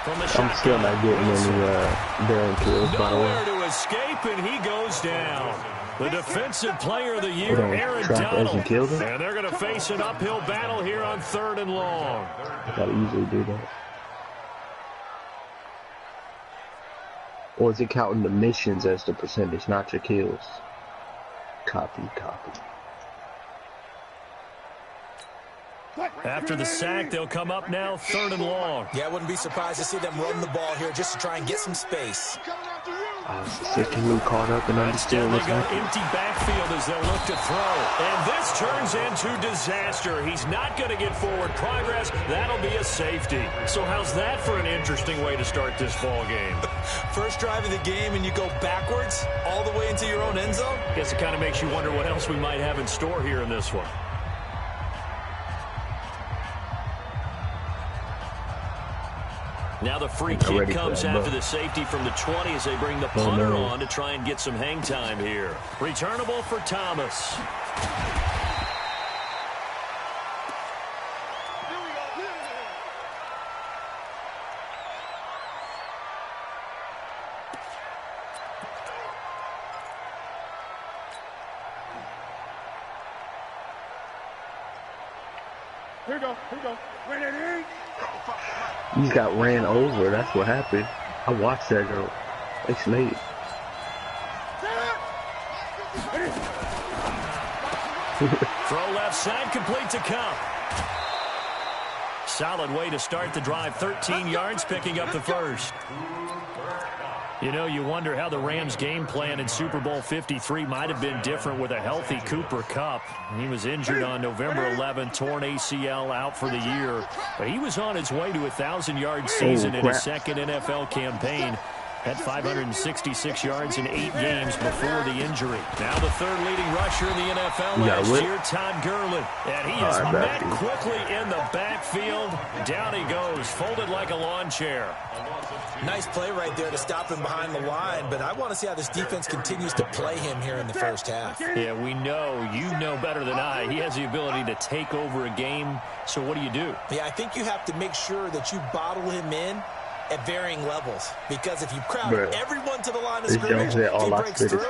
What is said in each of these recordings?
I'm still not getting any barren kills, by the way. Nowhere to escape, and he goes down. The Defensive Player of the Year, Aaron Donald. And they're going to face an uphill battle here on 3rd and long. Gotta easily do that. Or is it counting the missions as the percentage, not your kills? Copy. After the sack, they'll come up now 3rd and long. Yeah, I wouldn't be surprised to see them run the ball here just to try and get some space. System caught up and understood what's happening. Empty backfield as they'll look to throw. And this turns into disaster. He's not going to get forward progress. That'll be a safety. So how's that for an interesting way to start this ball game? First drive of the game and you go backwards all the way into your own end zone? Guess it kind of makes you wonder what else we might have in store here in this one. Now the free kick comes after the safety from the 20 as they bring the punter on to try and get some hang time here. Returnable for Thomas. Here we go. He got ran over. That's what happened. I watched that girl. They slayed. Throw left side, complete to Cup. Solid way to start the drive. 13 yards, picking up the first. You know, you wonder how the Rams' game plan in Super Bowl 53 might have been different with a healthy Cooper Kupp. He was injured on November 11th, torn ACL, out for the year. But he was on his way to a 1,000-yard season in his second NFL campaign. Had 566 yards in 8 games before the injury. Now the 3rd leading rusher in the NFL last year, Todd Gurley. And he is met quickly in the backfield. Down he goes, folded like a lawn chair. Nice play right there to stop him behind the line, but I want to see how this defense continues to play him here in the first half. Yeah, we know. You know better than I. He has the ability to take over a game, so what do you do? Yeah, I think you have to make sure that you bottle him in at varying levels, because if you crowd everyone to the line of scrimmage, he breaks through.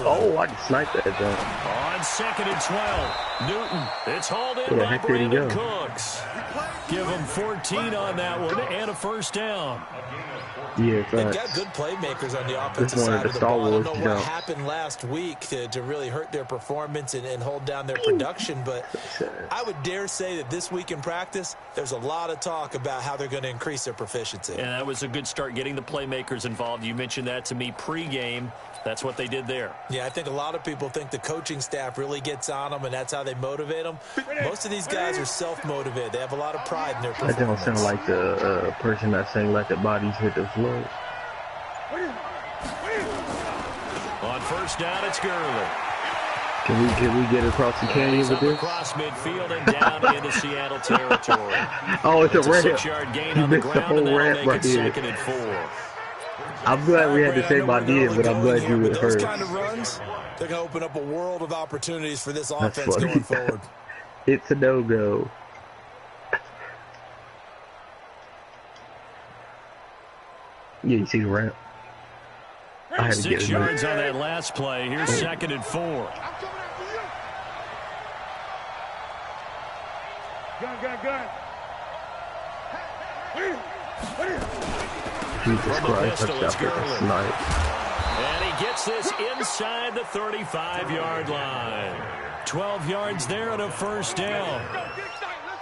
Oh, I just sniped that jump. On 2nd and 12, Newton. It's hauled in by Brandon Cooks. Give him 14 on that one and a first down. Yeah, they've got good playmakers on the offensive side of the ball. I don't know what happened last week to really hurt their performance and hold down their production, but I would dare say that this week in practice, there's a lot of talk about how they're going to increase their proficiency. And that was a good start, getting the playmakers involved. You mentioned that to me pregame. That's what they did there. Yeah, I think a lot of people think the coaching staff really gets on them, and that's how they motivate them. Most of these guys are self-motivated. They have a lot of pride in their performance. That don't sound like the person that saying let the bodies hit the floor. On first down, it's Gurley. Can we get across the canyon with this? Across midfield and down into Seattle territory. Oh, it's a ramp. 6-yard gain on the ground, and that'll make it 2nd and 4. I'm glad we had the same idea, but I'm glad you were the first. Those kind of runs, they're going to open up a world of opportunities for this offense going forward. It's a no-go. Yeah, you see the ramp. I had to 6 yards on that last play. Here's 2nd and 4. Gun. Jesus Christ, that's nice. And he gets this inside the 35-yard line. 12 yards there and a first down.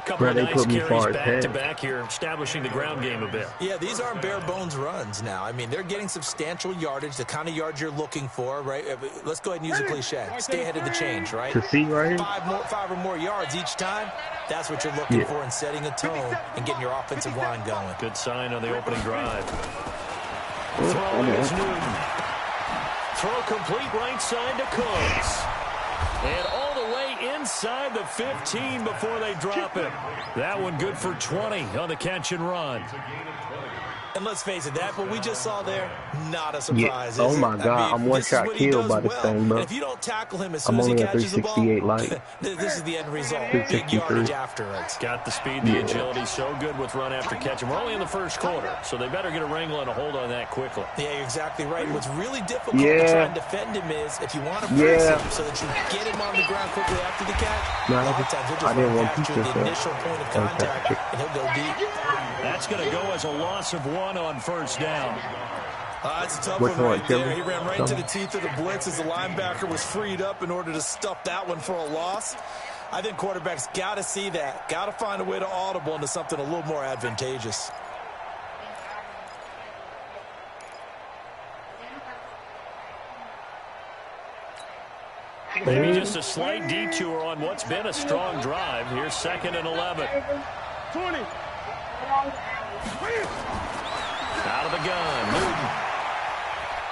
Couple of nice carries back-to-back here, establishing the ground game a bit. Yeah, these aren't bare-bones runs now. I mean, they're getting substantial yardage, the kind of yards you're looking for, right? Let's go ahead and use a cliche. Stay ahead of the change, right? To see right here? 5 or more yards each time. That's what you're looking for in setting a tone and getting your offensive line going. Good sign on the opening drive. Throw is Newton. Throw complete right side to Cooks. And all the way inside the 15 before they drop it. That one good for 20 on the catch and run. And And let's face it, that what we just saw there, not a surprise. Yeah. Oh my God, I'm one shot killed by this thing, bro. And if you don't tackle him as I'm soon as he only at catches the ball, 368 light. this is the end result. 363. Big yardage afterwards. Got the speed, the agility, so good with run after catch. And we're only in the first quarter, so they better get a wrangle and a hold on that quickly. Yeah, you're exactly right. What's really difficult to try and defend him is if you want to press him so that you get him on the ground quickly after the catch. No, a lot of times he'll just run past you at the initial point of contact, and he'll go deep. That's going to go as a loss of 1 on first down. That's a tough one right there. He ran right into the teeth of the blitz as the linebacker was freed up in order to stuff that one for a loss. I think quarterbacks got to see that. Got to find a way to audible into something a little more advantageous. Maybe just a slight detour on what's been a strong drive. Here's 2nd and 11. 20. Out of the gun, Newton.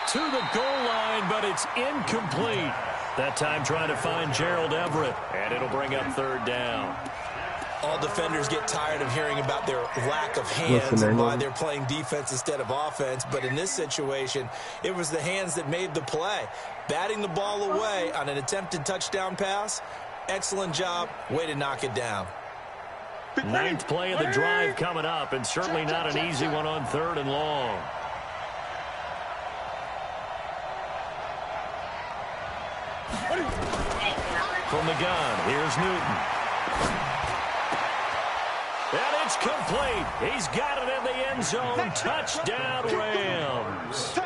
To the goal line, but it's incomplete. That time trying to find Gerald Everett, and it'll bring up 3rd down. All defenders get tired of hearing about their lack of hands and why they're playing defense instead of offense. But in this situation, it was the hands that made the play. Batting the ball away on an attempted touchdown pass, excellent job. Way to knock it down. 9th play of the drive coming up, and certainly not an easy one on 3rd and long. From the gun, here's Newton. And it's complete. He's got it in the end zone. Touchdown, Rams.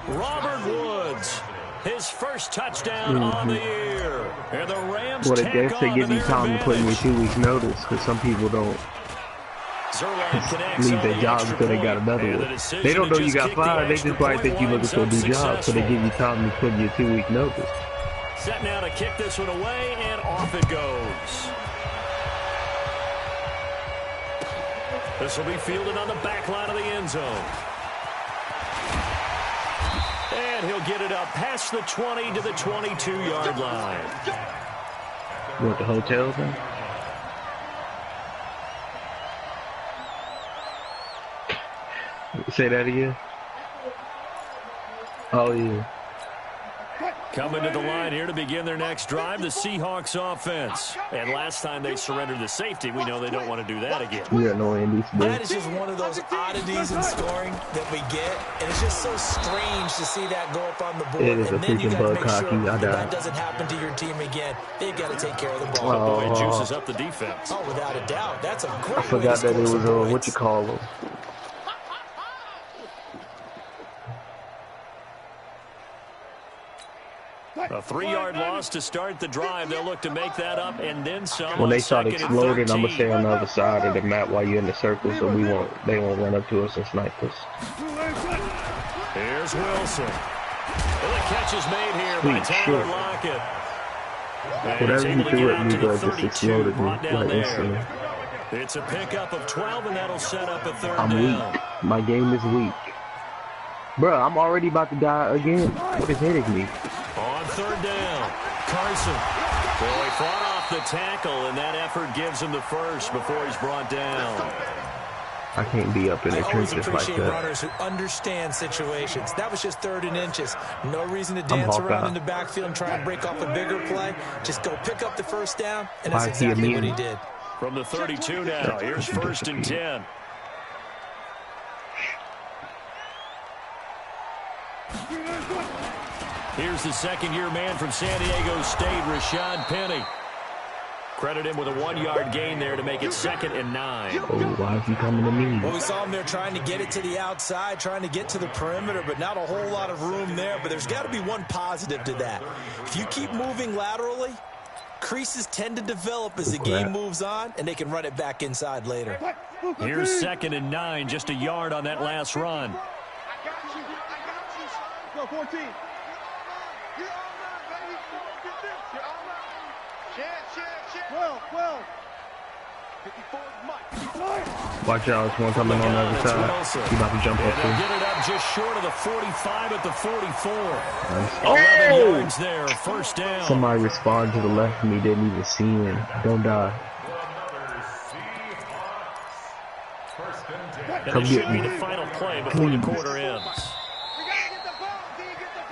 Robert Woods, his first touchdown on the year. And the Rams take on to give you time to put in your 2 weeks notice, because some people don't leave their jobs until they got another one. They don't know you got fired. They just probably think you're looking for a new job, so they give you time to put in your 2 week notice. Set now to kick this one away, and off it goes. This will be fielded on the back line of the end zone. And he'll get it up past the 20 to the 22-yard line. You at the hotel then? Say that again? Oh, yeah. Coming to the line here to begin their next drive, the Seahawks offense. And last time they surrendered the safety, we know they don't want to do that again. We are no Andy Smith. That is just one of those oddities in scoring that we get. And it's just so strange to see that go up on the board. It is and a then you freaking got to bug make hockey. sure that doesn't happen to your team again. They've got to take care of the ball. Oh, boy, it juices up the defense. Oh, without a doubt. That's a great I forgot that it was what you call them. A 3-yard loss to start the drive. They'll look to make that up and then some. When they start exploding, I'm gonna stay on the other side of the map while you're in the circle, so they won't run up to us and snipe us. Here's Wilson. And the catch is made here by Tyler Lockett. Whatever you threw at me, bro, just exploded me like instantly. It's a pickup of 12, and that'll set up a 3rd I'm down. weak. My game is weak. Bro, I'm already about to die again. What is hitting me? On 3rd down, Carson. Well, he fought off the tackle, and that effort gives him the first before he's brought down. I can't be up in the trenches like that. I always appreciate runners who understand situations. That was just 3rd and inches. No reason to dance around in the backfield and try and break off a bigger play. Just go pick up the first down, and that's exactly what he did. From the 32 now, here's 1st and 10. Here's the second-year man from San Diego State, Rashad Penny. Credit him with a 1-yard gain there to make it 2nd and 9. Oh, why is he coming to me? Well, we saw him there trying to get it to the outside, trying to get to the perimeter, but not a whole lot of room there. But there's got to be one positive to that. If you keep moving laterally, creases tend to develop as the game moves on, and they can run it back inside later. Here's 2nd and 9, just a yard on that last run. I got you. Go, 14. You're all right, baby. Get this. You're all right. Share. 12. 54 Mike. Watch out, there's one coming on the other side. He's about to jump up too. Get it up just short of the 45 at the 44. Nice. 11 yards there, 1st down. Somebody responded to the left of me, didn't even see him. Don't die. And this should be the final play before the quarter ends.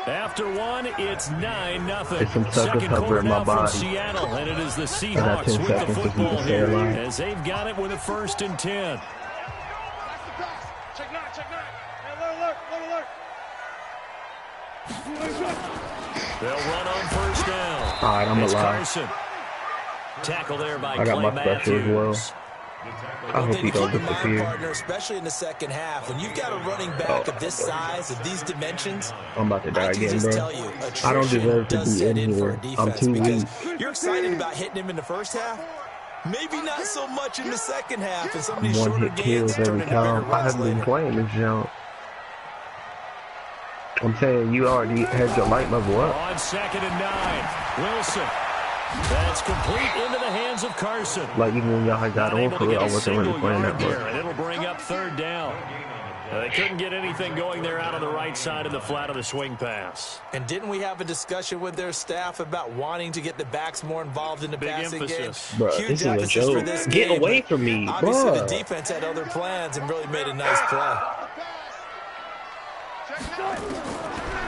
After one, it's 9-0. Second quarter now from Seattle, and it is the Seahawks with the football here as they've got it with a 1st and 10. Check 9. Hey, alert. They'll run on 1st down. All right, I'm it's alive. Carson. Tackle there by I got Clay my special as well. Matthews. I hope he don't disappear. Partner, especially in the second half, when you've got a running back of this size, of these dimensions, I'm about to die again, bro. tell you, I don't deserve to be in here. I'm too weak. You're excited about hitting him in the first half. Maybe not so much in the second half. And some of these shorter One-hit kills every time. I haven't been playing this jump. I'm saying you already had your light level up. On 2nd and 9, Wilson. That's complete into the hands of Carson. Like even when y'all got on for it, I wasn't really playing that much. And it'll bring up 3rd down. They couldn't get anything going there out on the right side of the flat of the swing pass. And didn't we have a discussion with their staff about wanting to get the backs more involved in the passing game? Bro, Huge this is a emphasis joke. for this Get game, away from me, obviously, bro. the defense had other plans and really made a nice play.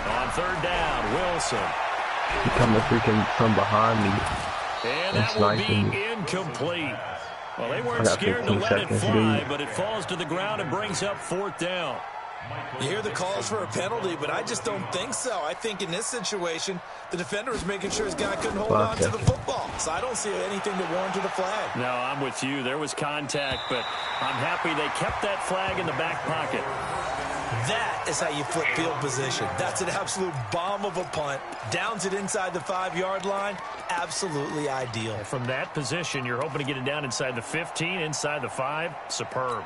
On 3rd down, Wilson. He coming freaking from behind me. And that will be incomplete. Well, they weren't scared to let it fly, but it falls to the ground and brings up 4th down. You hear the calls for a penalty, but I just don't think so. I think in this situation, the defender was making sure his guy couldn't hold on to the football. So I don't see anything to warrant the flag. No, I'm with you. There was contact, but I'm happy they kept that flag in the back pocket. That is how you flip field position. That's an absolute bomb of a punt. Downs it inside the 5-yard line. Absolutely ideal. From that position, you're hoping to get it down inside the 15, inside the 5. Superb.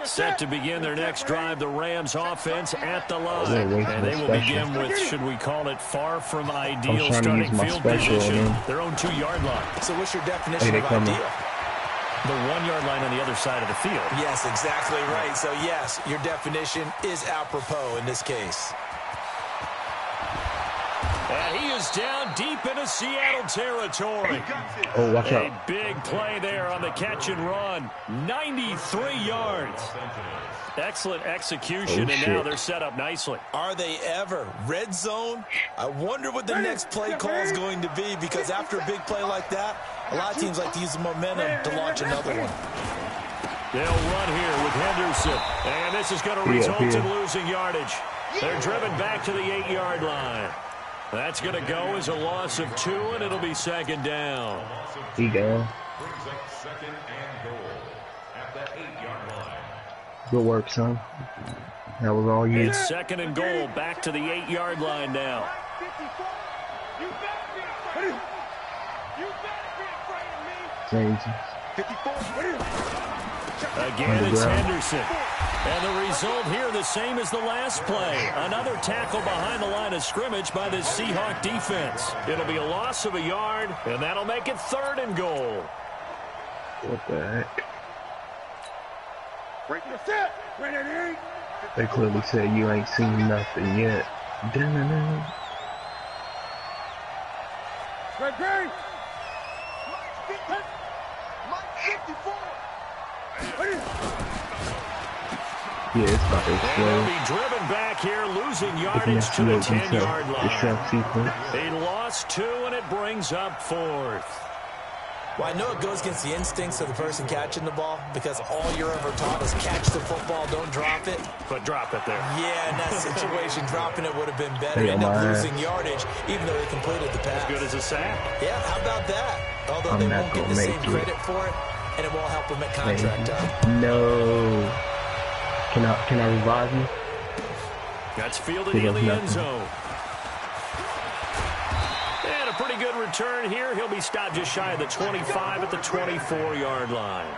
Set to begin their next drive, the Rams offense at the line. And they will begin with, should we call it, far from ideal starting field position, their own 2-yard line. So what's your definition of ideal? The 1-yard line on the other side of the field. Yes, exactly right. So, yes, your definition is apropos in this case. And he is down deep into Seattle territory. Oh, watch out. A big play there on the catch and run. 93 yards. Excellent execution, and now they're set up nicely. Are they ever? Red zone? I wonder what the next play call is going to be, because after a big play like that, a lot of teams like to use the momentum to launch another one. They'll run here with Henderson, and this is going to result in losing yardage. They're driven back to the 8-yard line. That's going to go as a loss of 2, and it'll be 2nd down. He down. Good work, son. That was all you. It's 2nd and goal, back to the 8-yard line now. Again, it's Henderson. And the result here the same as the last play. Another tackle behind the line of scrimmage by this Seahawk defense. It'll be a loss of a yard, and that'll make it 3rd and goal. What the heck? They clearly said you ain't seen nothing yet. Yeah, it's about to explode. They'll be driven back here, losing yardage to the 10-yard line. They lost 2, and it brings up 4th. Well, I know it goes against the instincts of the person catching the ball, because all you're ever taught is catch the football, don't drop it. But drop it there. Yeah, in that situation, dropping it would have been better. End up losing yardage, even though they completed the pass. As good as a sack. Yeah, how about that? Although they won't get the same credit for it, and it won't help them at contract time. No. Can I revive you? That's fielded in the end zone. And a pretty good return here. He'll be stopped just shy of the 25 at the 24-yard line.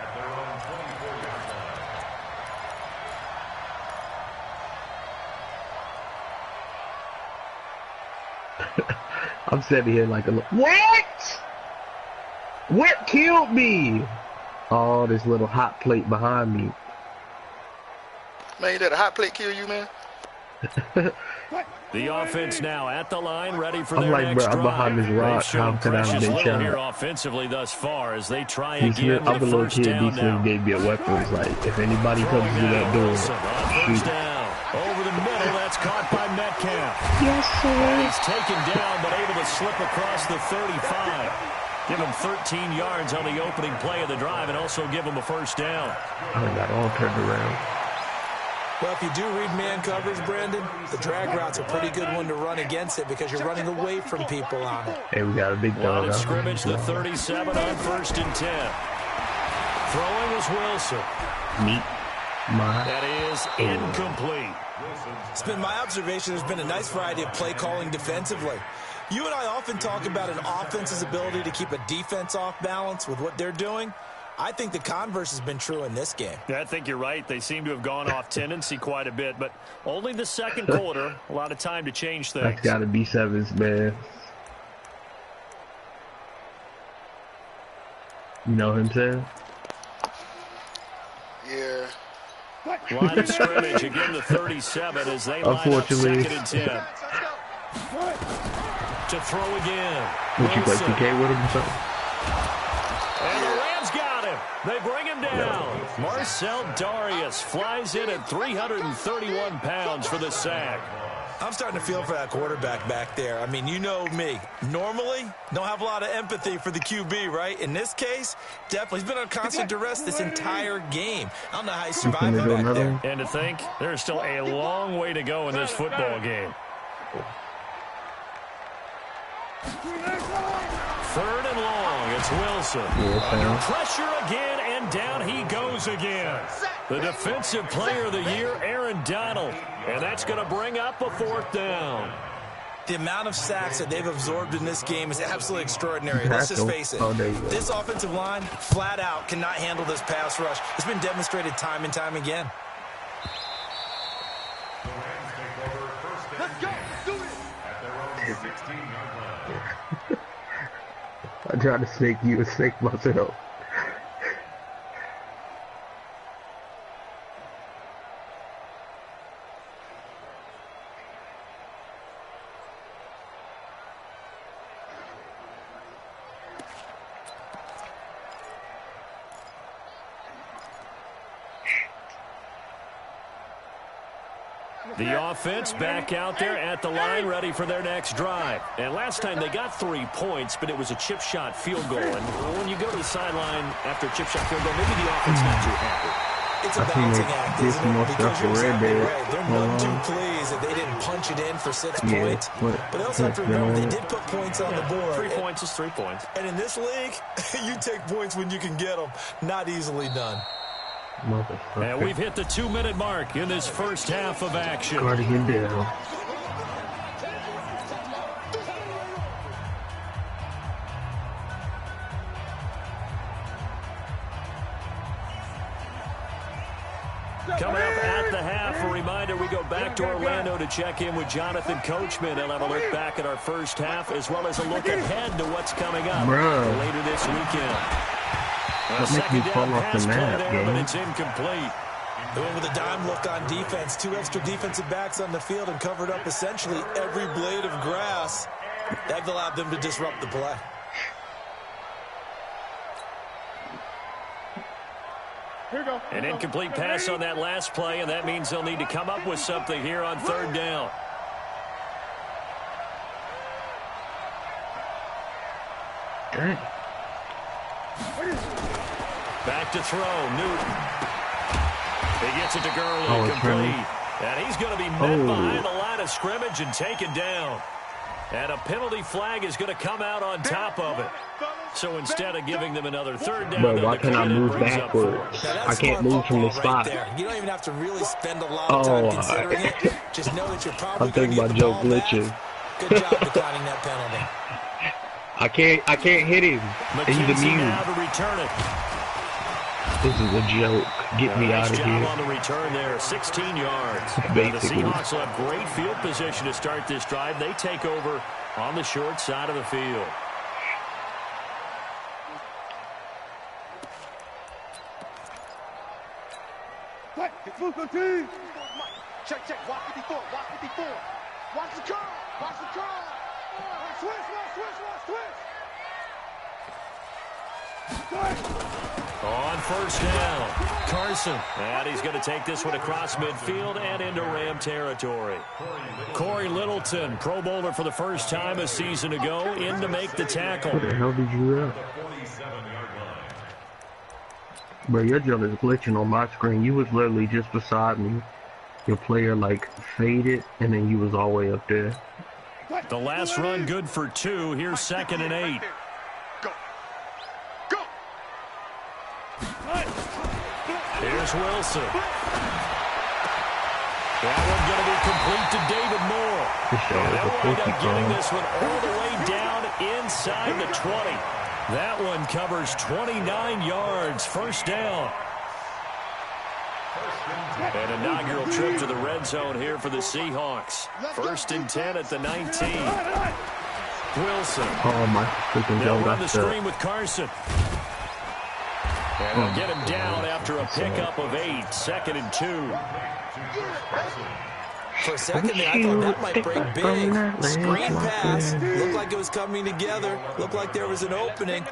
I'm sitting here like a what? What killed me? Oh, this little hot plate behind me. Man, you let a hot plate kill you, man? The offense now at the line, ready for I'm their like, next bro, I'm drive. behind this rock. They've shown How could I have precious been little here shot? offensively thus far as they try These again with I'm a a little first kid. down These now. niggas gave me a weapon. It's like, if anybody comes Throwing through now, that door, Wilson on first shoot. down. Over the middle, that's caught by Metcalf. Yes, sir. And he's taken down, but able to slip across the 35. Give him 13 yards on the opening play of the drive and also give him a first down. I got all turned around. Well, if you do read man coverage, Brandon, the drag route's a pretty good one to run against it because you're running away from people on it. Hey, we got a big Line dog. of scrimmage, the 37 on 1st and 10. Throwing is Wilson. Meet my. That is incomplete. It's been my observation there's been a nice variety of play calling defensively. You and I often talk about an offense's ability to keep a defense off balance with what they're doing. I think the converse has been true in this game. Yeah, I think you're right. They seem to have gone off tendency quite a bit, but only the second quarter. A lot of time to change things. That's got to be sevens, man. You know what I'm saying? Yeah. Line of scrimmage, again the 37 as they line up 2nd and 10. To throw again. Would you play 2K with him or something? And the Rams got him. They bring him down. Marcel Darius flies in at 331 pounds for the sack. I'm starting to feel for that quarterback back there. I mean, you know me. Normally, don't have a lot of empathy for the QB, right? In this case, definitely. He's been on constant duress this entire game. I don't know how he's surviving back there. And to think, there's still a long way to go in this football game. 3rd and long, it's Wilson. Under pressure again, and down he goes again. The defensive player of the year, Aaron Donald. And that's going to bring up a 4th down. The amount of sacks that they've absorbed in this game is absolutely extraordinary. Let's just face it. This offensive line, flat out, cannot handle this pass rush. It's been demonstrated time and time again. Let's go. Do it. I tried to snake you and snake myself. The offense back out there at the line, ready for their next drive. And last time they got 3 points, but it was a chip shot field goal. And when you go to the sideline after a chip shot field goal, maybe the offense not too happy. It's a balancing act, isn't it? Because you're exactly right. They're not too Uh-huh. pleased that they didn't punch it in for 6 points. But they also have to remember they did put points on the board. 3 points is 3 points. And in this league, you take points when you can get them. Not easily done. And we've hit the 2-minute mark in this first half of action. Guardian down. Coming up at the half, a reminder, we go back to Orlando to check in with Jonathan Coachman. He'll have a look back at our first half as well as a look ahead to what's coming up later this weekend. That makes me fall off the map, but it's incomplete. They went with a dime look on defense. 2 extra defensive backs on the field and covered up essentially every blade of grass. That allowed them to disrupt the play. An incomplete pass on that last play, and that means they'll need to come up with something here on 3rd down. Dang. Back to throw, Newton. He gets it to Gurley, complete. And he's going to be met behind the line of scrimmage and taken down. And a penalty flag is going to come out on top of it. So instead of giving them another 3rd down, but why can't I move backwards? I can't move from the spot. Right, you don't even have to really spend a lot of time considering it. Just know that you're probably I'm thinking about Joe glitching. Good job declining that penalty. I can't hit him. He's immune. Now to return it. This is a joke. Get me out of here. Nice job on the return there, 16 yards. The Seahawks will have great field position to start this drive. They take over on the short side of the field. Check, check. Watch 54. Watch 54. Watch the curl. Watch the curl. Switch, switch. On first down, Carson. And he's going to take this one across midfield and into Ram territory. Corey Littleton, Pro Bowler for the first time a season ago, in to make the tackle. What the hell did you have? Bro, your jump is glitching on my screen. You was literally just beside me. Your player, like, faded, and then you was all the way up there. The last run good for 2. Here's 2nd and 8. Here's Wilson. That one going to be complete to David Moore. They'll wind up getting this one all the way down inside the 20. That one covers 29 yards. First down. An inaugural trip to the red zone here for the Seahawks. 1st and 10 at the 19. Wilson. Oh, my freaking God. They'll run the screen with Carson. And they'll get him down after a pickup of 8. 2nd and 2. For a second there, I thought that might break big. Screen pass. Looked like it was coming together. Looked like there was an opening.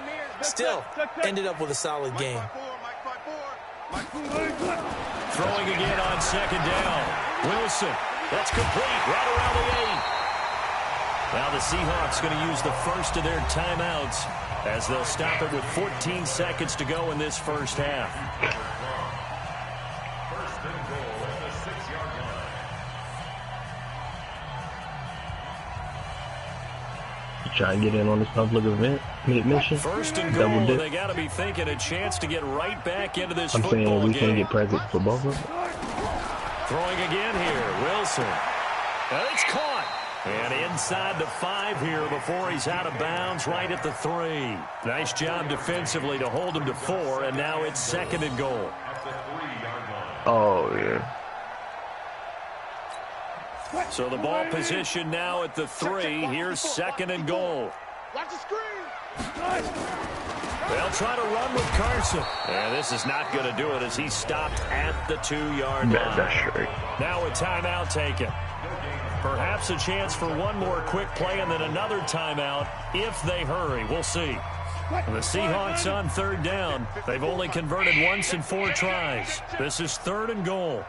Still, ended up with a solid game. Throwing again on 2nd down. Wilson. That's complete. Right around the 8. Now the Seahawks going to use the first of their timeouts as they'll stop it with 14 seconds to go in this first half. First and goal at the 6-yard line. Try and get in on this public event mission. 1st and goal, and they got to be thinking a chance to get right back into this football game. I'm saying we can't get presents for both of them. Throwing again here, Wilson. And it's caught. And inside the 5 here before he's out of bounds, right at the 3. Nice job defensively to hold him to 4, and now it's 2nd and goal. Oh, yeah. So the ball position now at the 3. Here's 2nd and goal. Watch the screen. They'll try to run with Carson. And this is not going to do it as he's stopped at the 2-yard line. That's straight. Now a timeout taken. Perhaps a chance for one more quick play and then another timeout if they hurry. We'll see. The Seahawks on 3rd down. They've only converted once in 4 tries. This is 3rd and goal.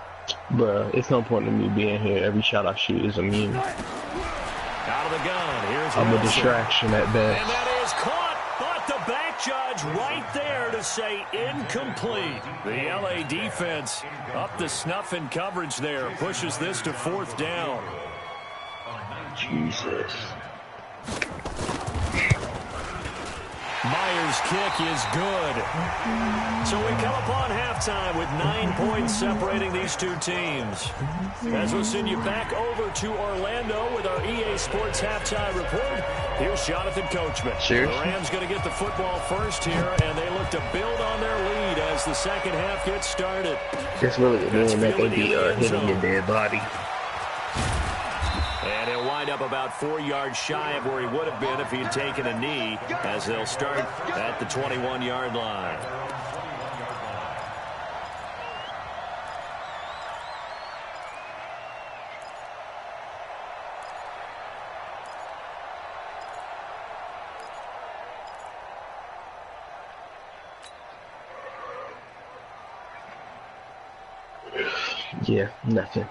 Bruh, it's no point in me being here. Every shot I shoot is immune. Out of the gun. Here's I'm Wilson. a distraction at best. And that is caught. But the back judge right there to say incomplete. The LA defense up to snuff in coverage there. Pushes this to 4th down. Jesus. Myers' kick is good. So we come upon halftime with 9 points separating these two teams. As we'll send you back over to Orlando with our EA Sports halftime report, here's Jonathan Coachman. Cheers. The Rams going to get the football first here, and they look to build on their lead as the second half gets started. It's really annoying that they be hitting your dead body. And he'll wind up about 4 yards shy of where he would have been if he had taken a knee, as they'll start at the 21-yard line. Yeah, nothing.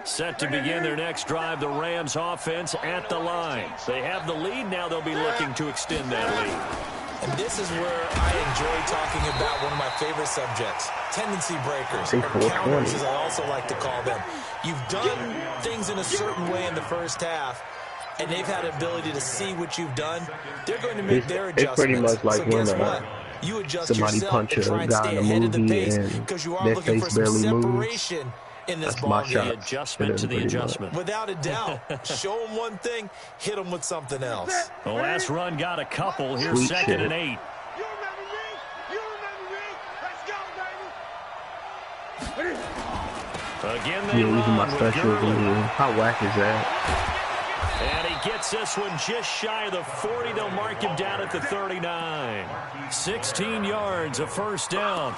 Set to begin their next drive, the Rams offense at the line. They have the lead now. They'll be looking to extend that lead. And this is where I enjoy talking about one of my favorite subjects, tendency breakers, or counters as I also like to call them. You've done things in a certain way in the first half, and they've had an ability to see what you've done. They're going to make their adjustments. It's pretty much like so when guess what? You adjust somebody punch yourself a and try and guy stay in a ahead of the movie pace and because you are their looking for face some barely moves. separation in this That's ball my game. shot. The adjustment to the adjustment. Without a doubt. Show them one thing, hit them with something else. The last run got a couple. Here's Sweet 2nd shit. and 8. You remember me? You remember me? Let's go, baby. Again, they Yeah, using my run with special. Gurley. How whack is that? And he gets this one just shy of the 40. They'll mark him down at the 39. 16 yards, a first down.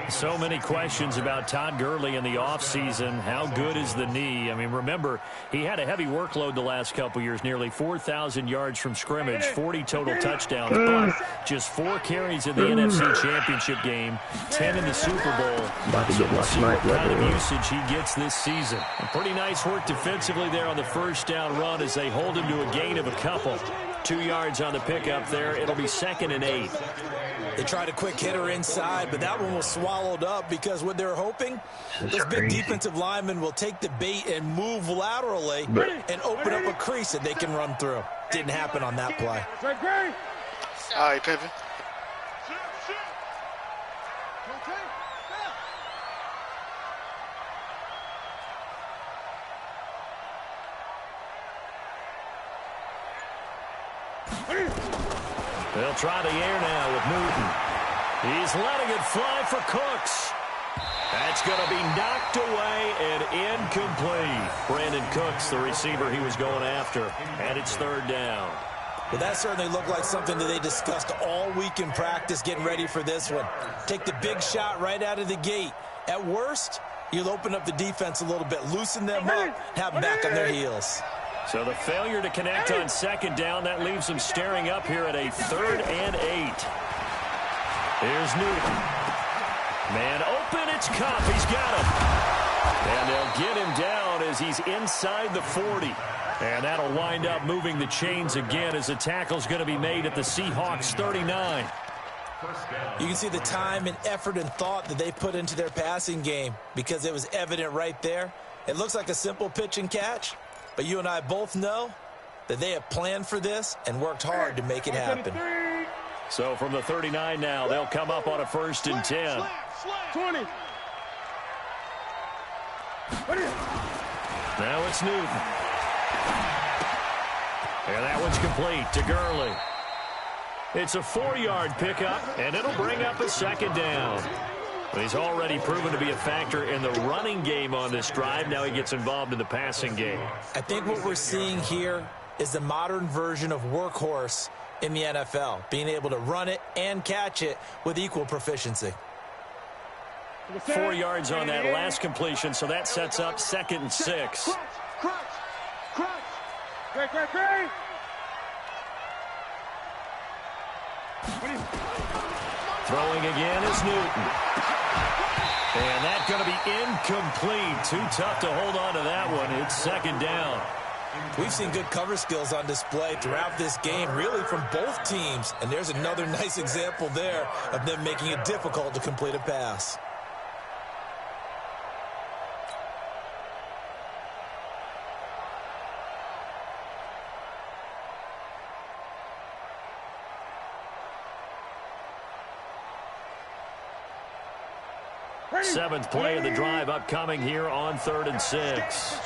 So many questions about Todd Gurley in the offseason. How good is the knee? I mean, remember, he had a heavy workload the last couple years, nearly 4,000 yards from scrimmage, 40 total touchdowns, but just 4 carries in the NFC Championship game, 10 in the Super Bowl. So we'll see what kind of usage he gets this season. And pretty nice work defensively there on the first down run as they hold him to a gain of a couple. 2 yards on the pickup there. It'll be 2nd and 8. They tried a quick hitter inside, but that one was swallowed up because what they're hoping, those big defensive linemen will take the bait and move laterally and open up a crease that they can run through. Didn't happen on that play. All right, Pimpin. They'll try the air now with Newton. He's letting it fly for Cooks. That's going to be knocked away and incomplete. Brandon Cooks, the receiver he was going after, and it's 3rd down. Well, that certainly looked like something that they discussed all week in practice, getting ready for this one. Take the big shot right out of the gate. At worst, you'll open up the defense a little bit, loosen them up, have them back on their heels. So the failure to connect on 2nd down, that leaves them staring up here at a 3rd and 8. Here's Newton. Man open, it's Kupp. He's got him. And they'll get him down as he's inside the 40. And that'll wind up moving the chains again as the tackle's going to be made at the Seahawks 39. You can see the time and effort and thought that they put into their passing game because it was evident right there. It looks like a simple pitch and catch. But you and I both know that they have planned for this and worked hard to make it happen. So from the 39 now, they'll come up on a 1st and 10. 20. Now it's Newton. And that one's complete to Gurley. It's a 4-yard pickup, and it'll bring up a 2nd down. He's already proven to be a factor in the running game on this drive. Now he gets involved in the passing game. I think what we're seeing here is the modern version of workhorse in the NFL, being able to run it and catch it with equal proficiency. 4 yards on that last completion, so that sets up 2nd and 6. Throwing again is Newton. And that's going to be incomplete. Too tough to hold on to that one. It's 2nd down. We've seen good cover skills on display throughout this game, really from both teams. And there's another nice example there of them making it difficult to complete a pass. Seventh play of the drive upcoming here on 3rd and 6.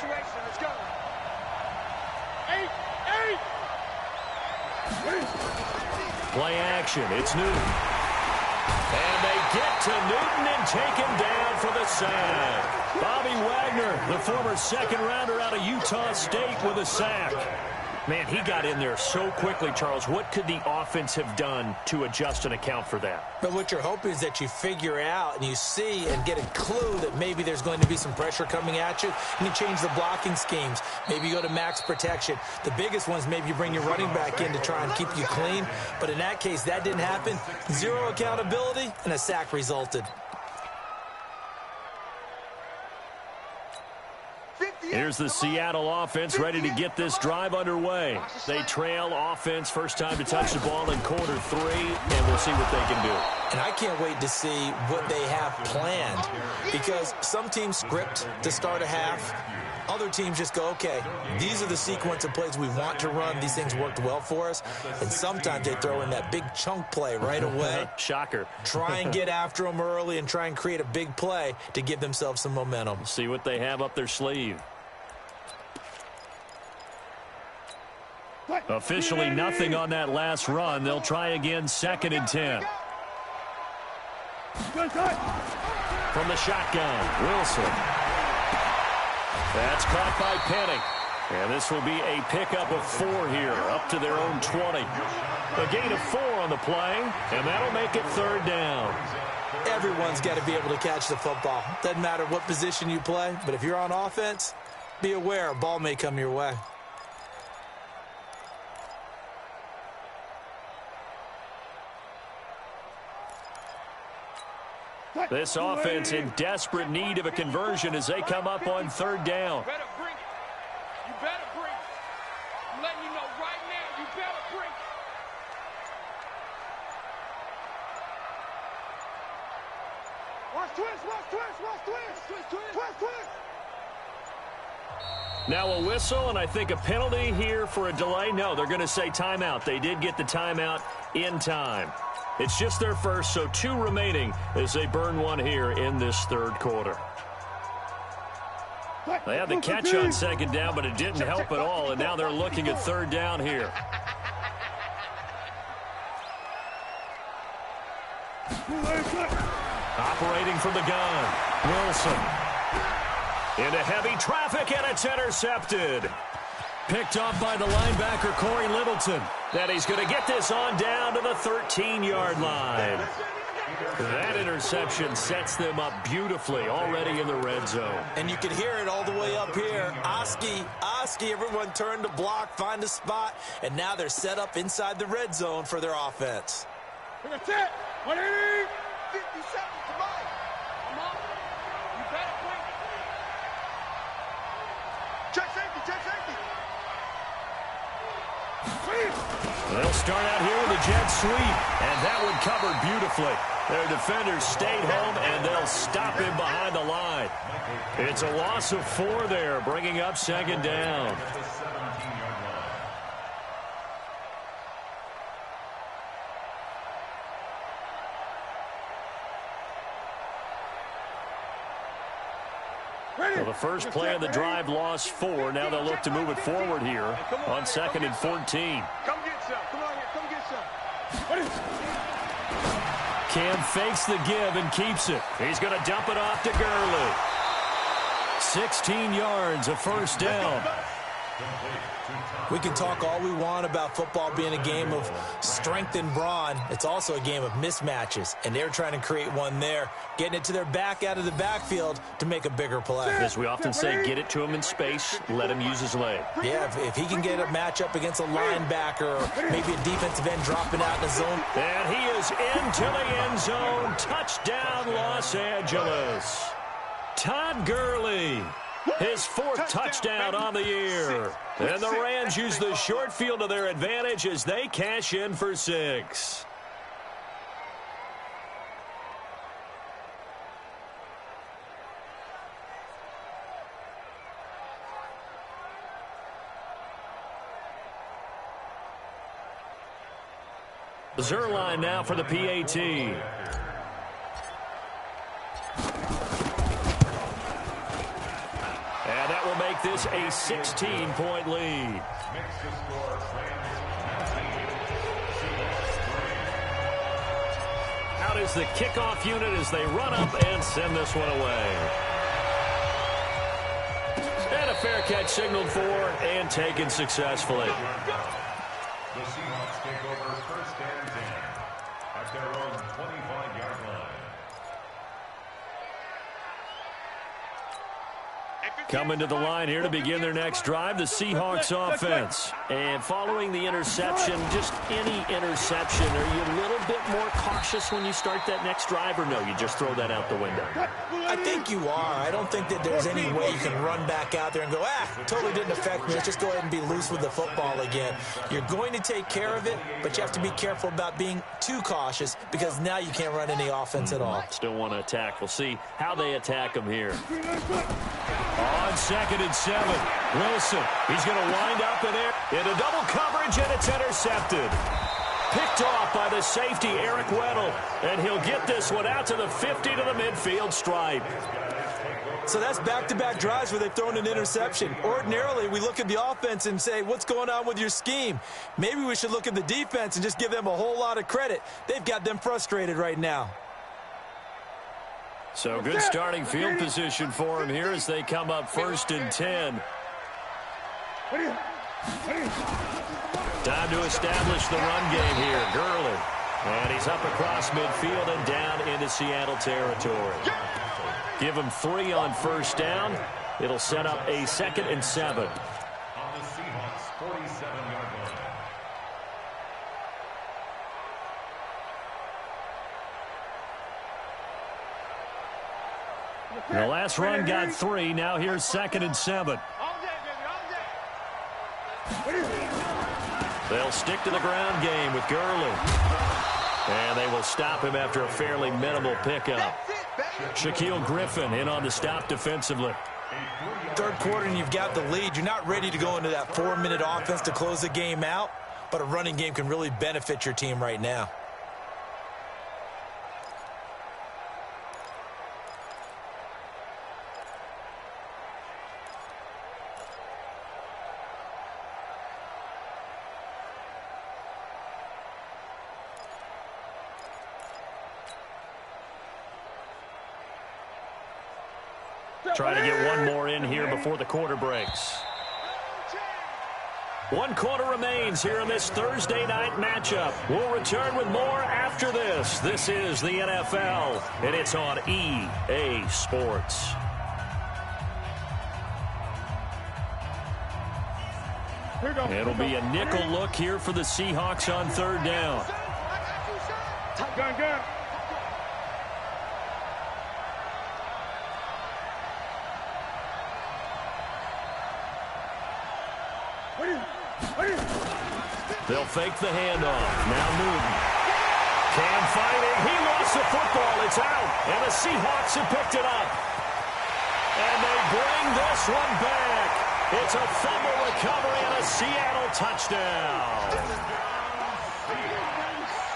Play action. It's Newton. And they get to Newton and take him down for the sack. Bobby Wagner, the former 2nd rounder out of Utah State, with a sack. Man, he got in there so quickly, Charles. What could the offense have done to adjust and account for that? But what you're hoping is that you figure out and you see and get a clue that maybe there's going to be some pressure coming at you, and you change the blocking schemes. Maybe you go to max protection. The biggest one is maybe you bring your running back in to try and keep you clean. But in that case, that didn't happen. Zero accountability, and a sack resulted. Here's the Seattle offense ready to get this drive underway. They trail offense, first time to touch the ball in quarter 3, and we'll see what they can do. And I can't wait to see what they have planned, because some teams script to start a half. Other teams just go, okay, these are the sequence of plays we want to run. These things worked well for us. And sometimes they throw in that big chunk play right away. Shocker. Try and get after them early and try and create a big play to give themselves some momentum. See what they have up their sleeve. Officially nothing on that last run. They'll try again, 2nd and 10. From the shotgun, Wilson. That's caught by Penning. And this will be a pickup of 4 here, up to their own 20. A gain of 4 on the play, and that'll make it 3rd down. everyone's got to be able to catch the football. Doesn't matter what position you play, but if you're on offense, be aware a ball may come your way. This offense in desperate need of a conversion as they come up on third down. You better bring it. You better bring it. I'm letting you know right now, you better bring it. Watch twist, watch twist, watch twist. Twist, twist, twist, twist. Now a whistle, and I think a penalty here for a delay. No, they're going to say timeout. They did get the timeout in time. It's just their first, so 2 remaining as they burn one here in this third quarter. They had the catch on second down, but it didn't help at all, and now they're looking at third down here. Operating from the gun, Wilson. Into heavy traffic, and it's intercepted. Picked off by the linebacker, Corey Littleton. That he's going to get this on down to the 13-yard line. That interception sets them up beautifully already in the red zone. And you can hear it all the way up here. Oski, everyone turned to block, find a spot, and now they're set up inside the red zone for their offense. That's it. 180. 50 seconds to mine. Come on. You better bring it. Check safety, check safety. They'll start out here with a jet sweep, and that one covered beautifully. Their defenders stayed home, and they'll stop him behind the line. It's a loss of 4 there, bringing up second down. So the first play of the drive lost 4. Now they'll look to move it forward here on 2nd and 14. Come get some. Come on here. Come get some. Cam fakes the give and keeps it. He's going to dump it off to Gurley. 16 yards, a first down. We can talk all we want about football being a game of strength and brawn. It's also a game of mismatches, and they're trying to create one there, getting it to their back out of the backfield to make a bigger play. As we often say, get it to him in space, let him use his leg. Yeah, if he can get a matchup against a linebacker or maybe a defensive end dropping out in the zone. And he is into the end zone. Touchdown, Los Angeles. Todd Gurley. His 4th touchdown on the year. And the Rams use the short field to their advantage as they cash in for 6. Zerline now for the PAT. And that will make this a 16-point lead. Out is the kickoff unit as they run up and send this one away. And a fair catch signaled for and taken successfully. The Seahawks take over 1st and 10 at their own 25-yard line. Coming to the line here to begin their next drive, the Seahawks offense. And following the interception, just any interception, are you a little bit more cautious when you start that next drive, or no, you just throw that out the window? I think you are. I don't think that there's any way you can run back out there and go, totally didn't affect me. Let's just go ahead and be loose with the football again. You're going to take care of it, but you have to be careful about being too cautious because now you can't run any offense at all. Still want to attack. We'll see how they attack them here. On 2nd and 7, Wilson. He's going to wind up in there into double coverage, and it's intercepted. Picked off by the safety, Eric Weddle, and he'll get this one out to the 50 to the midfield stripe. So that's back-to-back drives where they've thrown an interception. Ordinarily, we look at the offense and say, what's going on with your scheme? Maybe we should look at the defense and just give them a whole lot of credit. They've got them frustrated right now. So good starting field position for him here as they come up 1st and 10. Time to establish the run game here. Gurley And he's up across midfield and down into Seattle territory. Give him 3 on first down. It'll set up a 2nd and 7. On the Seahawks 47-yard line. The last run got 3. Now here's 2nd and 7. They'll stick to the ground game with Gurley. And they will stop him after a fairly minimal pickup. Shaquille Griffin in on the stop defensively. Third quarter and you've got the lead. You're not ready to go into that 4-minute offense to close the game out, but a running game can really benefit your team right now. Trying to get one more in here before the quarter breaks. 1 quarter remains here in this Thursday night matchup. We'll return with more after this. This is the NFL, and it's on EA Sports. It'll be a nickel look here for the Seahawks on 3rd down. Gun. They'll fake the handoff. Now Newton. Cam fighting. He lost the football. It's out. And the Seahawks have picked it up. And they bring this one back. It's a fumble recovery and a Seattle touchdown.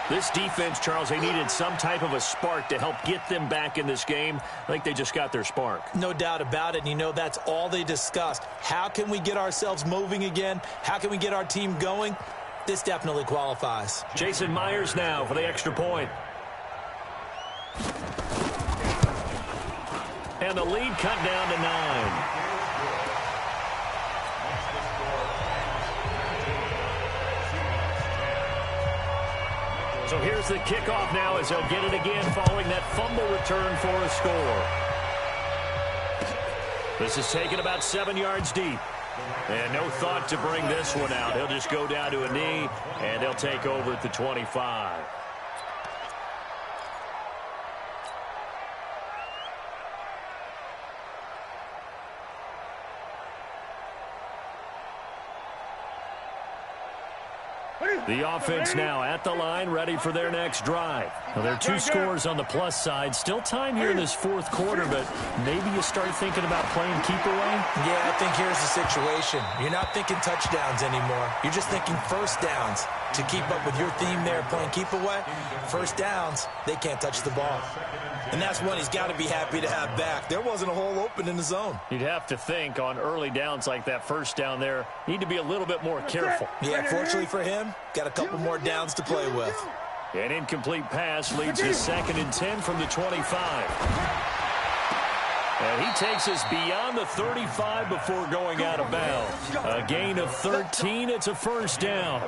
This defense, Charles, they needed some type of a spark to help get them back in this game. I think they just got their spark. No doubt about it. And you know that's all they discussed. How can we get ourselves moving again? How can we get our team going? This definitely qualifies. Jason Myers now for the extra point. And the lead cut down to 9. So here's the kickoff now as they'll get it again following that fumble return for a score. This is taken about 7 yards deep. And no thought to bring this one out. He'll just go down to a knee, and they'll take over at the 25. The offense now at the line, ready for their next drive. Well, there are 2 scores on the plus side. Still time here in this 4th quarter, but maybe you start thinking about playing keep away? Yeah, I think here's the situation. You're not thinking touchdowns anymore. You're just thinking first downs. To keep up with your theme there, playing keep away, first downs, they can't touch the ball. And that's one he's got to be happy to have back. There wasn't a hole open in the zone. You'd have to think on early downs like that first down there, need to be a little bit more careful. Yeah, fortunately for him, got a couple more downs to play with. An incomplete pass leads to 2nd and 10 from the 25. And he takes us beyond the 35 before going out of bounds. A gain of 13, it's a first down.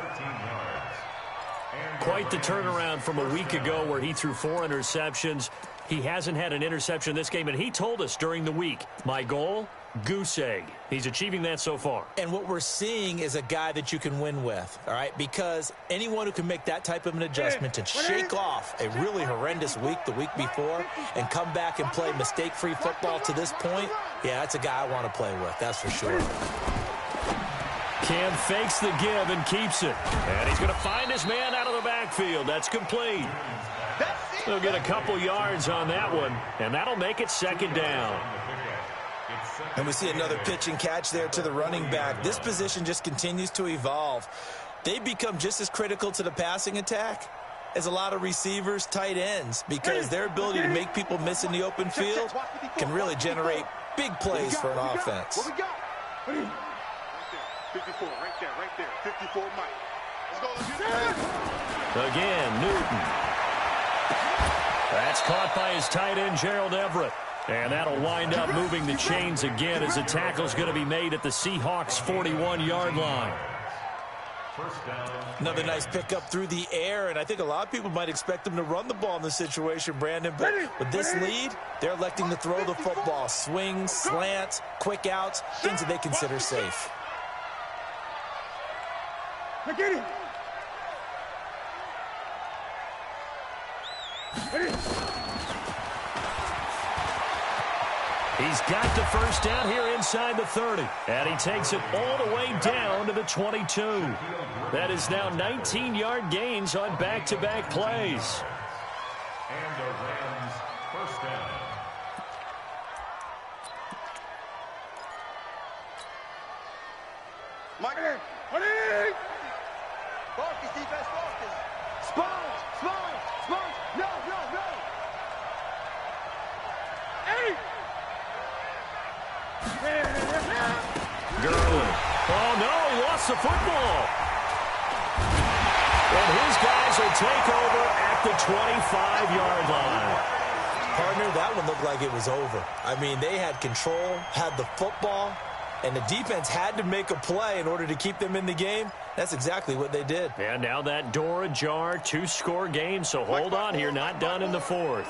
Quite the turnaround from a week ago where he threw 4 interceptions. He hasn't had an interception this game, and he told us during the week, my goal, goose egg. He's achieving that so far. And what we're seeing is a guy that you can win with, all right? Because anyone who can make that type of an adjustment and shake off a really horrendous week the week before and come back and play mistake-free football to this point, yeah, that's a guy I want to play with, that's for sure. Cam fakes the give and keeps it. And he's going to find his man out of the backfield. That's complete. He'll get a couple yards on that one, and that'll make it 2nd down. And we see another pitch and catch there to the running back. This position just continues to evolve. They become just as critical to the passing attack as a lot of receivers, tight ends, because their ability to make people miss in the open field can really generate big plays for an offense. 54, right there. 54, Mike. Let's go. Again, Newton. That's caught by his tight end, Gerald Everett. And that'll wind up moving the chains again as the tackle's going to be made at the Seahawks' 41-yard line. First down. Another nice pickup through the air, and I think a lot of people might expect them to run the ball in this situation, Brandon. But with this lead, they're electing to throw the football. Swings, slants, quick outs, things that they consider safe. Get it. He's got the first down here inside the 30. And he takes it all the way down to the 22. That is now 19-yard gains on back-to-back plays. And the Rams first down. Mike, Broadcast defense, Broadcast. Sponge. No. Hey! Gurley. Oh, no, he lost the football. And his guys will take over at the 25-yard line. Partner, that one looked like it was over. I mean, they had control, had the football, and the defense had to make a play in order to keep them in the game. That's exactly what they did. And now that door ajar, 2-score game, so hold on here, not done in the fourth.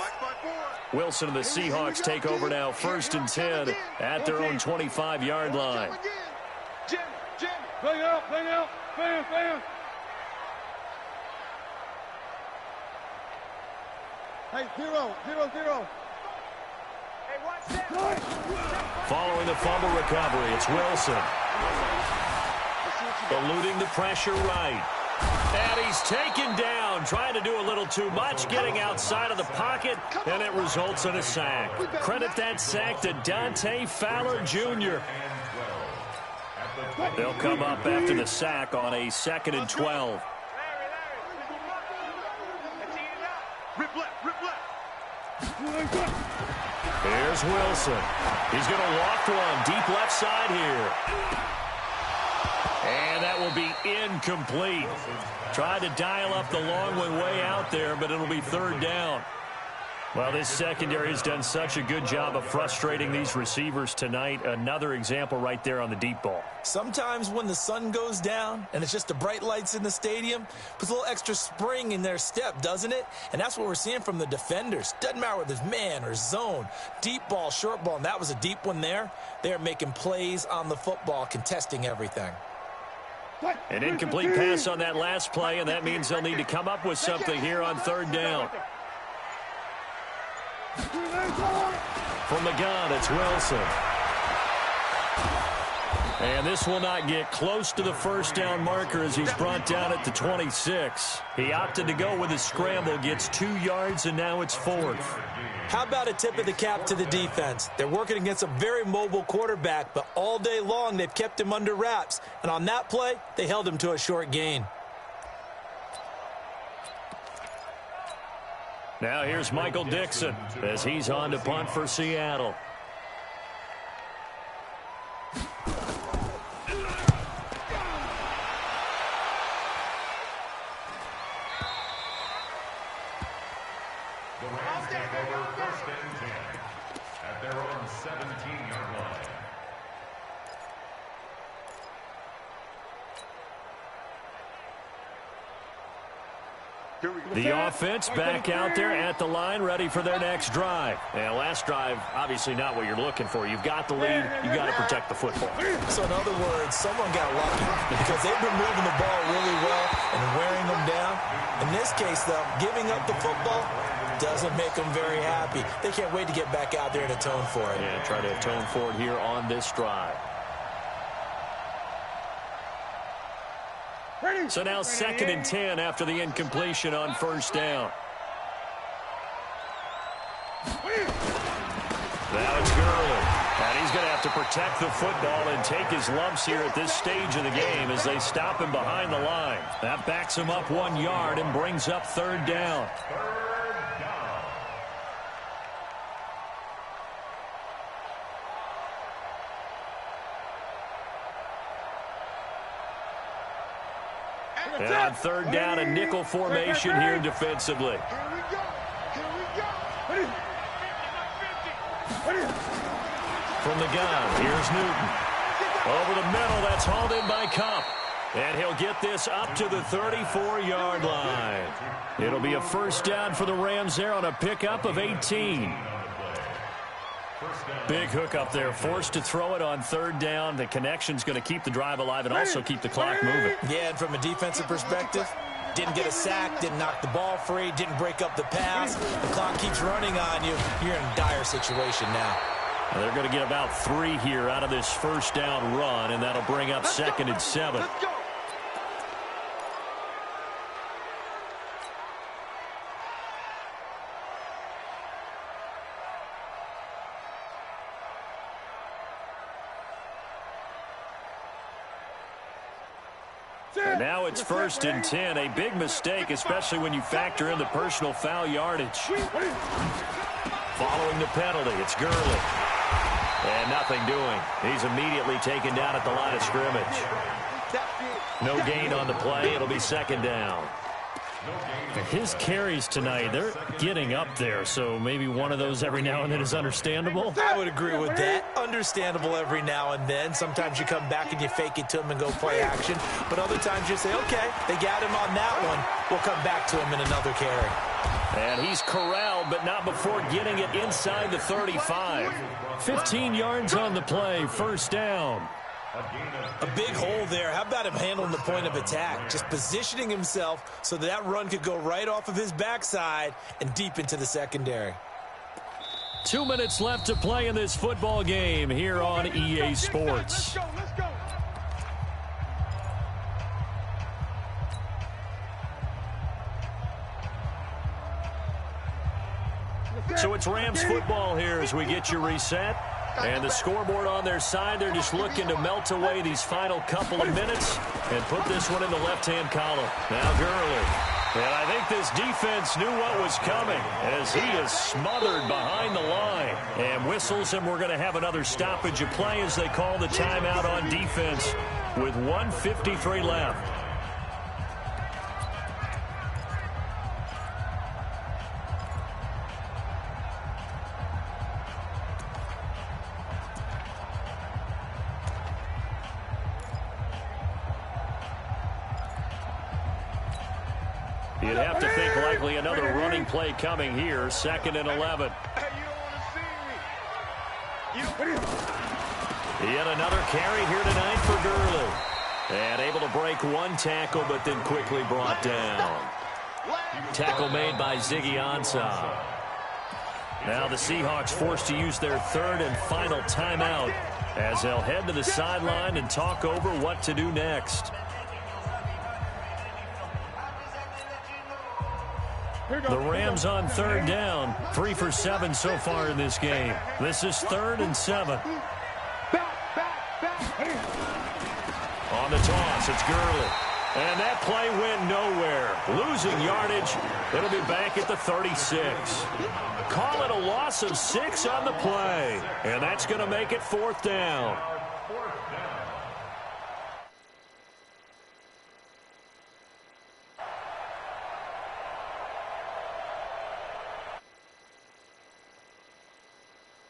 Wilson and the Seahawks take over now, 1st and 10 at their own 25-yard line. Jim, play out. Hey, zero. Hey, watch that. Following the fumble recovery, it's Wilson. Eluding the pressure right. And he's taken down, trying to do a little too much, getting outside of the pocket, and it results in a sack. Credit that sack to Dante Fowler Jr. They'll come up after the sack on a 2nd and 12. Rip left. Here's Wilson. He's going to loft one deep left side here. And that will be incomplete. Tried to dial up the long one way out there, but it'll be 3rd down. Well, this secondary has done such a good job of frustrating these receivers tonight. Another example right there on the deep ball. Sometimes when the sun goes down and it's just the bright lights in the stadium, puts a little extra spring in their step, doesn't it? And that's what we're seeing from the defenders. Doesn't matter whether it's man or zone, deep ball, short ball, and that was a deep one there. They're making plays on the football, contesting everything. An incomplete pass on that last play, and that means they'll need to come up with something here on 3rd down. From the gun, it's Wilson. And this will not get close to the 1st down marker as he's brought down at the 26. He opted to go with his scramble, gets 2 yards, and now it's 4th. How about a tip of the cap to the defense? They're working against a very mobile quarterback, but all day long they've kept him under wraps. And on that play, they held him to a short gain. Now here's Michael Dixon as he's on to punt for Seattle. The Rams take over 1st and 10 at their own 17-yard line. The offense back out there at the line, ready for their next drive. And last drive, obviously not what you're looking for. You've got the lead. You've got to protect the football. So in other words, someone got lucky because they've been moving the ball really well and wearing them down. In this case, though, giving up the football doesn't make them very happy. They can't wait to get back out there and atone for it. Yeah, try to atone for it here on this drive. So now 2nd and 10 after the incompletion on 1st down. Now it's Gurley. And he's going to have to protect the football and take his lumps here at this stage of the game as they stop him behind the line. That backs him up 1 yard and brings up 3rd down. And on 3rd down, a nickel formation here defensively. From the gun, here's Newton. Over the middle, that's hauled in by Cup. And he'll get this up to the 34-yard line. It'll be a first down for the Rams there on a pickup of 18. Big hook up there, forced to throw it on third down. The connection's going to keep the drive alive and also keep the clock moving. Yeah, and from a defensive perspective, didn't get a sack, didn't knock the ball free, didn't break up the pass. The clock keeps running on you. You're in a dire situation now. Now they're going to get about 3 here out of this first down run, and that'll bring up 2nd and 7. And now it's 1st and 10. A big mistake, especially when you factor in the personal foul yardage. Following the penalty, it's Gurley. And nothing doing. He's immediately taken down at the line of scrimmage. No gain on the play. It'll be 2nd down. His carries tonight, they're getting up there, so maybe one of those every now and then is understandable. I would agree with that. Understandable every now and then. Sometimes you come back and you fake it to him and go play action. But other times you say, okay, they got him on that one. We'll come back to him in another carry. And he's corralled, but not before getting it inside the 35. 15 yards on the play, first down. A big hole there. How about him handling the point of attack? Just positioning himself so that run could go right off of his backside and deep into the secondary. 2 minutes left to play in this football game here on EA Sports. Let's go. So it's Rams football here as we get you reset. And the scoreboard on their side, they're just looking to melt away these final couple of minutes and put this one in the left-hand column. Now Gurley. And I think this defense knew what was coming as he is smothered behind the line. And whistles, and we're going to have another stoppage of play as they call the timeout on defense with 1:53 left. You'd have to think likely another running play coming here. 2nd and 11. Yet another carry here tonight for Gurley. And able to break one tackle, but then quickly brought down. Tackle made by Ziggy Ansah. Now the Seahawks forced to use their 3rd and final timeout as they'll head to the sideline and talk over what to do next. The Rams on 3rd down, 3 for 7 so far in this game. This is 3rd and 7. On the toss, it's Gurley. And that play went nowhere. Losing yardage. It'll be back at the 36. Call it a loss of 6 on the play. And that's going to make it 4th down.